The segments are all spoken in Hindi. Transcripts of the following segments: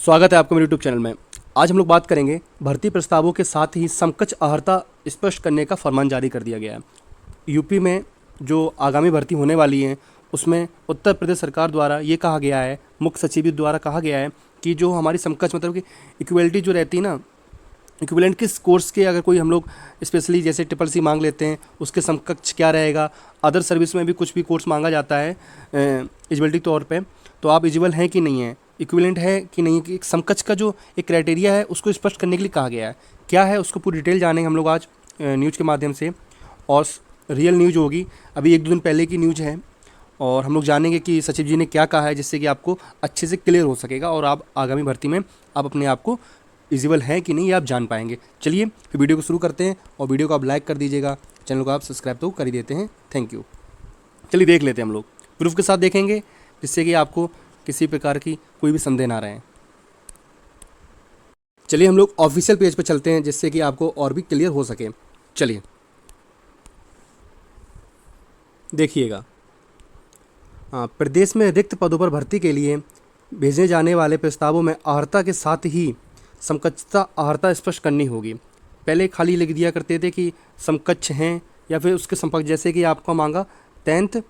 स्वागत है आपको मेरे यूट्यूब चैनल में। आज हम लोग बात करेंगे भर्ती प्रस्तावों के साथ ही समकक्ष अर्हता स्पष्ट करने का फरमान जारी कर दिया गया है। यूपी में जो आगामी भर्ती होने वाली है उसमें उत्तर प्रदेश सरकार द्वारा ये कहा गया है, मुख्य सचिव द्वारा कहा गया है कि जो हमारी समकक्ष मतलब कि इक्वलिटी जो रहती है ना, इक्विवेलेंट किस कोर्स के अगर कोई हम लोग स्पेशली जैसे ट्रिपल सी मांग लेते हैं उसके समकक्ष क्या रहेगा। अदर सर्विस में भी कुछ भी कोर्स मांगा जाता है एलिजिबिलिटी तौर पे, तो आप एलिजिबल हैं कि नहीं है, इक्विवेलेंट है कि नहीं, कि एक समकक्ष का जो एक क्राइटेरिया है उसको स्पष्ट करने के लिए कहा गया है। क्या है उसको पूरी डिटेल जानेंगे हम लोग आज न्यूज़ के माध्यम से, और रियल न्यूज़ होगी, अभी 1-2 दिन पहले की न्यूज़ है, और हम लोग जानेंगे कि सचिव जी ने क्या कहा है, जिससे कि आपको अच्छे से क्लियर हो सकेगा और आप आगामी भर्ती में आप अपने आप को एलिजिबल है कि नहीं ये आप जान पाएंगे। चलिए फिर वीडियो को शुरू करते हैं, और वीडियो को आप लाइक कर दीजिएगा, चैनल को आप सब्सक्राइब तो कर ही देते हैं, थैंक यू। चलिए देख लेते हैं हम लोग, प्रूफ के साथ देखेंगे जिससे कि आपको किसी प्रकार की कोई भी संदेह ना रहे। चलिए हम लोग ऑफिशियल पेज पर चलते हैं जिससे कि आपको और भी क्लियर हो सके। चलिए देखिएगा, प्रदेश में रिक्त पदों पर भर्ती के लिए भेजे जाने वाले प्रस्तावों में अर्हता के साथ ही समकक्षता अर्हता स्पष्ट करनी होगी। पहले खाली लिख दिया करते थे कि समकक्ष हैं या फिर उसके समकक्ष, जैसे कि आपका मांगा 10th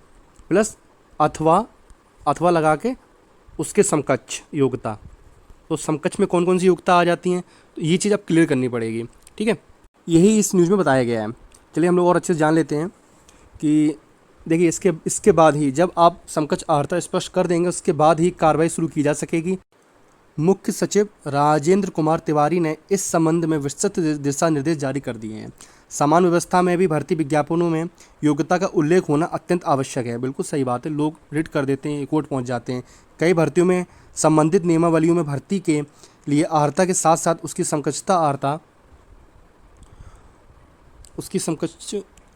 प्लस अथवा लगा के उसके समकक्ष योग्यता, तो समकक्ष में कौन कौन सी योग्यता आ जाती हैं, तो ये चीज़ आप क्लियर करनी पड़ेगी। ठीक है, यही इस न्यूज़ में बताया गया है। चलिए हम लोग और अच्छे से जान लेते हैं कि देखिए इसके बाद ही जब आप समकक्ष अर्हता स्पष्ट कर देंगे उसके बाद ही कार्रवाई शुरू की जा सकेगी। मुख्य सचिव राजेंद्र कुमार तिवारी ने इस संबंध में विस्तृत दिशा निर्देश जारी कर दिए हैं। समान व्यवस्था में भी भर्ती विज्ञापनों में योग्यता का उल्लेख होना अत्यंत आवश्यक है। बिल्कुल सही बात है, लोग रीड कर देते हैं, कोर्ट पहुंच जाते हैं। कई भर्तियों में संबंधित नियमावलियों में भर्ती के लिए अर्हता के साथ साथ उसकी समकक्ष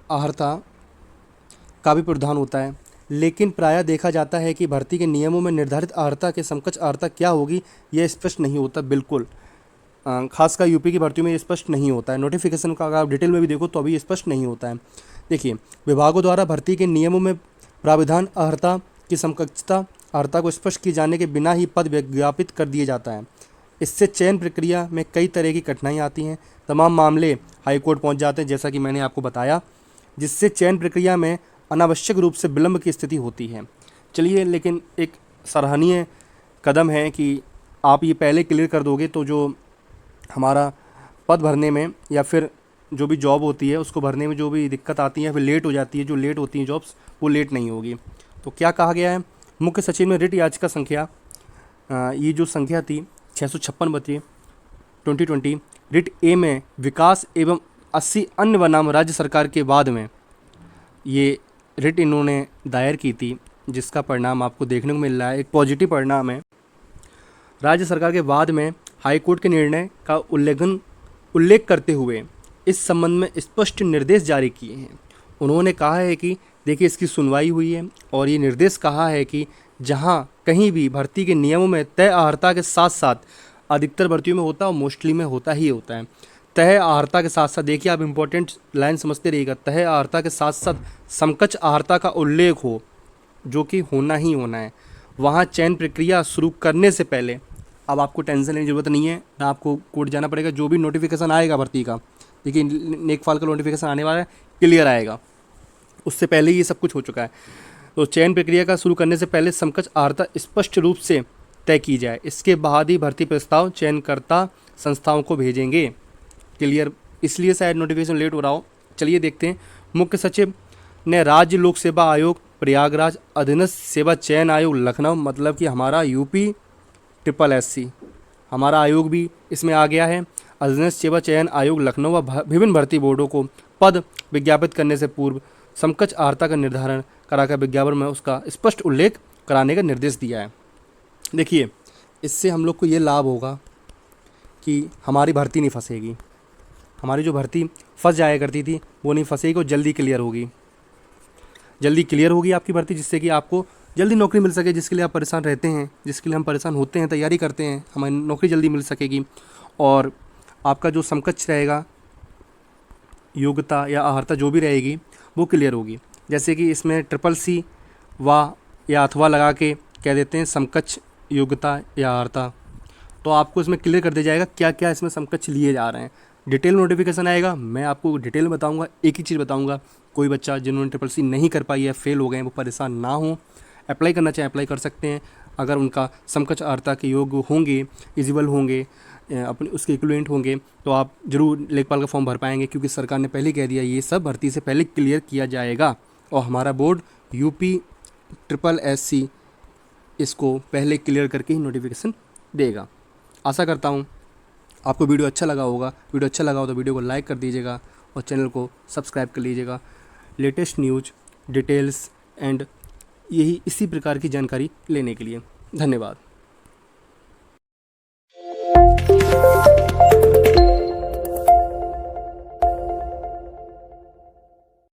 अर्हता का भी प्रावधान होता है, लेकिन प्रायः देखा जाता है कि भर्ती के नियमों में निर्धारित अर्हता के समकक्ष अर्हता क्या होगी यह स्पष्ट नहीं होता। बिल्कुल खासकर यूपी की भर्तियों में ये स्पष्ट नहीं होता है। नोटिफिकेशन का अगर आप डिटेल में भी देखो तो अभी स्पष्ट नहीं होता है। देखिए, विभागों द्वारा भर्ती के नियमों में प्राविधान अर्हता की समकक्षता अर्हता को स्पष्ट किए जाने के बिना ही पद विज्ञापित कर दिया जाता है। इससे चयन प्रक्रिया में कई तरह की कठिनाई आती हैं। तमाम मामले हाईकोर्ट पहुँच जाते हैं, जैसा कि मैंने आपको बताया, जिससे चयन प्रक्रिया में अनावश्यक रूप से विलंब की स्थिति होती है। चलिए, लेकिन एक सराहनीय कदम है कि आप ये पहले क्लियर कर दोगे तो जो हमारा पद भरने में या फिर जो भी जॉब होती है उसको भरने में जो भी दिक्कत आती है, फिर लेट हो जाती है, जो लेट होती हैं जॉब्स वो लेट नहीं होगी। तो क्या कहा गया है, मुख्य सचिव ने रिट याचिका संख्या ये जो संख्या थी 656 बची 2020 रिट ए में विकास एवं 80 अन्य बनाम राज्य सरकार के बाद में ये रिट इन्होंने दायर की थी, जिसका परिणाम आपको देखने को मिल रहा है, एक पॉजिटिव परिणाम है। राज्य सरकार के बाद में हाईकोर्ट के निर्णय का उल्लेख करते हुए इस संबंध में स्पष्ट निर्देश जारी किए हैं। उन्होंने कहा है कि देखिए इसकी सुनवाई हुई है और ये निर्देश कहा है कि जहां कहीं भी भर्ती के नियमों में तय अर्हता के साथ साथ, अधिकतर भर्तियों में होता है और मोस्टली में होता ही होता है, तय अर्हता के साथ साथ, देखिए आप इंपॉर्टेंट लाइन समझते रहिएगा, तय अर्हता के साथ साथ समकक्ष अर्हता का उल्लेख हो, जो कि होना ही होना है। वहाँ चयन प्रक्रिया शुरू करने से पहले, अब आपको टेंशन लेने की ज़रूरत नहीं है, ना आपको कोर्ट जाना पड़ेगा। जो भी नोटिफिकेशन आएगा भर्ती का, देखिए नेकफाल का नोटिफिकेशन आने वाला है, क्लियर आएगा, उससे पहले ही ये सब कुछ हो चुका है। तो चयन प्रक्रिया का शुरू करने से पहले समकक्ष अर्हता स्पष्ट रूप से तय की जाए, इसके बाद ही भर्ती प्रस्ताव चयनकर्ता संस्थाओं को भेजेंगे। क्लियर, इसलिए शायद नोटिफिकेशन लेट हो रहा हो। चलिए देखते हैं, मुख्य सचिव ने राज्य लोक सेवा आयोग प्रयागराज, अधीनस्थ सेवा चयन आयोग लखनऊ, मतलब कि हमारा यूपी SSSC हमारा आयोग भी इसमें आ गया है। अधीनस्थ सेवा चयन आयोग लखनऊ व विभिन्न भर्ती बोर्डों को पद विज्ञापित करने से पूर्व समकक्ष अर्हता का निर्धारण कराकर विज्ञापन में उसका स्पष्ट उल्लेख कराने का निर्देश दिया है। देखिए, इससे हम लोग को ये लाभ होगा कि हमारी भर्ती नहीं फंसेगी, हमारी जो भर्ती फंस जाया करती थी वो नहीं फंसेगी और जल्दी क्लियर होगी, जल्दी क्लियर होगी आपकी भर्ती, जिससे कि आपको जल्दी नौकरी मिल सके, जिसके लिए आप परेशान रहते हैं, जिसके लिए हम परेशान होते हैं, तैयारी करते हैं, हमें नौकरी जल्दी मिल सकेगी। और आपका जो समकक्ष रहेगा, योग्यता या अर्हता जो भी रहेगी वो क्लियर होगी। जैसे कि इसमें SSC व या अथवा लगा के कह देते हैं समकक्ष योग्यता या अर्हता, तो आपको इसमें क्लियर कर दिया जाएगा क्या क्या इसमें समकक्ष लिए जा रहे हैं। डिटेल नोटिफिकेशन आएगा, मैं आपको डिटेल में बताऊंगा। एक ही चीज़ बताऊंगा, कोई बच्चा जिन्होंने ट्रिपल सी नहीं कर पाई है, फेल हो गए हैं, वो परेशान ना हो। अप्लाई करना चाहें अप्लाई कर सकते हैं, अगर उनका समकक्ष अर्हता के योग्य होंगे, इजिबल होंगे, अपने उसके इक्विवेलेंट होंगे, तो आप जरूर लेखपाल का फॉर्म भर पाएंगे, क्योंकि सरकार ने पहले कह दिया ये सब भर्ती से पहले क्लियर किया जाएगा। और हमारा बोर्ड यूपी ट्रिपल SC इसको पहले क्लियर करके ही नोटिफिकेशन देगा। आशा करता हूँ आपको वीडियो अच्छा लगा होगा। वीडियो अच्छा लगा हो तो वीडियो को लाइक कर दीजिएगा और चैनल को सब्सक्राइब कर लीजिएगा। लेटेस्ट न्यूज, डिटेल्स एंड यही इसी प्रकार की जानकारी लेने के लिए धन्यवाद।